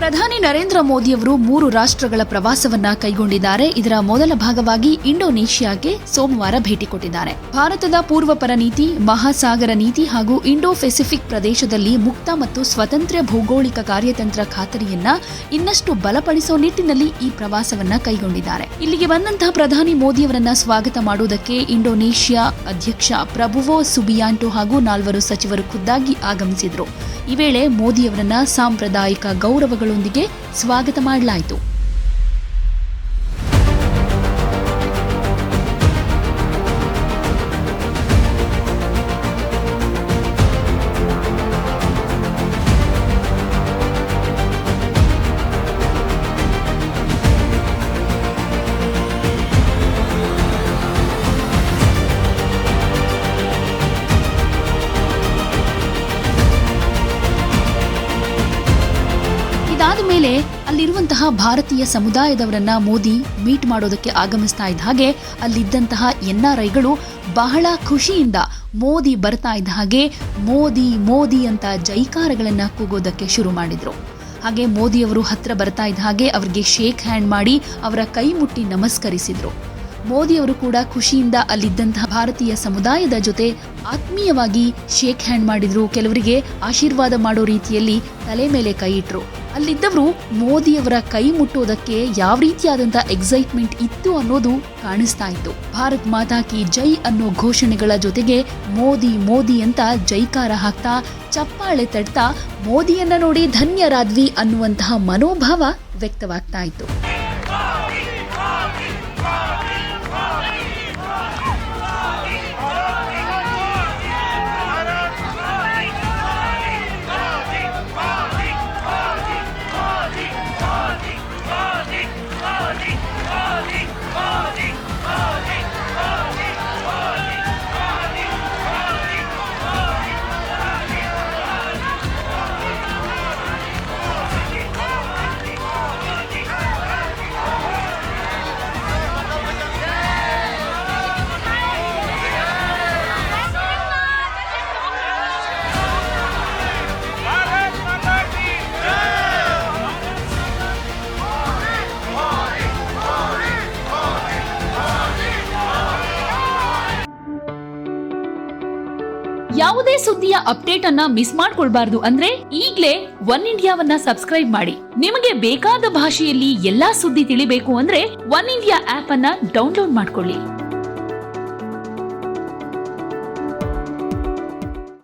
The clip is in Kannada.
ಪ್ರಧಾನಿ ನರೇಂದ್ರ ಮೋದಿಯವರು 3 ರಾಷ್ಟ್ರಗಳ ಪ್ರವಾಸವನ್ನ ಕೈಗೊಂಡಿದ್ದಾರೆ. ಇದರ ಮೊದಲ ಭಾಗವಾಗಿ ಇಂಡೋನೇಷ್ಯಾಗೆ ಸೋಮವಾರ ಭೇಟಿ ಕೊಟ್ಟಿದ್ದಾರೆ. ಭಾರತದ ಪೂರ್ವಪರ ನೀತಿ, ಮಹಾಸಾಗರ ನೀತಿ ಹಾಗೂ ಇಂಡೋ ಪೆಸಿಫಿಕ್ ಪ್ರದೇಶದಲ್ಲಿ ಮುಕ್ತ ಮತ್ತು ಸ್ವತಂತ್ರ ಭೌಗೋಳಿಕ ಕಾರ್ಯತಂತ್ರ ಖಾತರಿಯನ್ನ ಇನ್ನಷ್ಟು ಬಲಪಡಿಸುವ ನಿಟ್ಟಿನಲ್ಲಿ ಈ ಪ್ರವಾಸವನ್ನ ಕೈಗೊಂಡಿದ್ದಾರೆ. ಇಲ್ಲಿಗೆ ಬಂದಂತಹ ಪ್ರಧಾನಿ ಮೋದಿಯವರನ್ನ ಸ್ವಾಗತ ಮಾಡುವುದಕ್ಕೆ ಇಂಡೋನೇಷ್ಯಾ ಅಧ್ಯಕ್ಷ ಪ್ರಬುವೋ ಸುಬಿಯಾಂಟೋ ಹಾಗೂ 4 ಸಚಿವರು ಖುದ್ದಾಗಿ ಆಗಮಿಸಿದರು. ಈ ವೇಳೆ ಮೋದಿಯವರನ್ನ ಸಾಂಪ್ರದಾಯಿಕ ಗೌರವಗಳೊಂದಿಗೆ ಸ್ವಾಗತ ಮಾಡಲಾಯಿತು. ಇದಾದ ಮೇಲೆ ಅಲ್ಲಿರುವಂತಹ ಭಾರತೀಯ ಸಮುದಾಯದವರನ್ನ ಮೋದಿ ಮೀಟ್ ಮಾಡೋದಕ್ಕೆ ಆಗಮಿಸ್ತಾ ಇದ್ದ ಹಾಗೆ ಅಲ್ಲಿದ್ದಂತಹ NRIಗಳು ಬಹಳ ಖುಷಿಯಿಂದ ಮೋದಿ ಬರ್ತಾ ಇದ್ದ ಹಾಗೆ ಮೋದಿ ಮೋದಿ ಅಂತ ಜೈಕಾರಗಳನ್ನ ಕೂಗೋದಕ್ಕೆ ಶುರು ಮಾಡಿದ್ರು. ಹಾಗೆ ಮೋದಿಯವರು ಹತ್ರ ಬರ್ತಾ ಇದ್ದ ಹಾಗೆ ಅವರಿಗೆ ಶೇಕ್ ಹ್ಯಾಂಡ್ ಮಾಡಿ ಅವರ ಕೈ ಮುಟ್ಟಿ ನಮಸ್ಕರಿಸಿದ್ರು. ಮೋದಿಯವರು ಕೂಡ ಖುಷಿಯಿಂದ ಅಲ್ಲಿದ್ದಂತಹ ಭಾರತೀಯ ಸಮುದಾಯದ ಜೊತೆ ಆತ್ಮೀಯವಾಗಿ ಶೇಕ್ ಹ್ಯಾಂಡ್ ಮಾಡಿದ್ರು. ಕೆಲವರಿಗೆ ಆಶೀರ್ವಾದ ಮಾಡೋ ರೀತಿಯಲ್ಲಿ ತಲೆ ಮೇಲೆ ಕೈ ಇಟ್ರು. ಅಲ್ಲಿದ್ದವರು ಮೋದಿಯವರ ಕೈ ಮುಟ್ಟೋದಕ್ಕೆ ಯಾವ ರೀತಿಯಾದಂತಹ ಎಕ್ಸೈಟ್ಮೆಂಟ್ ಇತ್ತು ಅನ್ನೋದು ಕಾಣಿಸ್ತಾ ಇತ್ತು. ಭಾರತ್ ಮಾತಾ ಕಿ ಜೈ ಅನ್ನೋ ಘೋಷಣೆಗಳ ಜೊತೆಗೆ ಮೋದಿ ಮೋದಿ ಅಂತ ಜೈಕಾರ ಹಾಕ್ತಾ ಚಪ್ಪಾಳೆ ತಟ್ತಾ ಮೋದಿಯನ್ನ ನೋಡಿ ಧನ್ಯರಾದ್ವಿ ಅನ್ನುವಂತಹ ಮನೋಭಾವ ವ್ಯಕ್ತವಾಗ್ತಾ ಇತ್ತು. ಯಾವುದೇ ಸುದ್ದಿಯ ಅಪ್ಡೇಟ್ ಅನ್ನ ಮಿಸ್ ಮಾಡ್ಕೊಳ್ಬಾರ್ದು ಅಂದ್ರೆ ಈಗ್ಲೇ ಒನ್ ಇಂಡಿಯಾವನ್ನ ಸಬ್ಸ್ಕ್ರೈಬ್ ಮಾಡಿ. ನಿಮಗೆ ಬೇಕಾದ ಭಾಷೆಯಲ್ಲಿ ಎಲ್ಲಾ ಸುದ್ದಿ ತಿಳಿಬೇಕು ಅಂದ್ರೆ ಒನ್ ಇಂಡಿಯಾ ಆಪ್ ಅನ್ನ ಡೌನ್ಲೋಡ್ ಮಾಡ್ಕೊಳ್ಳಿ.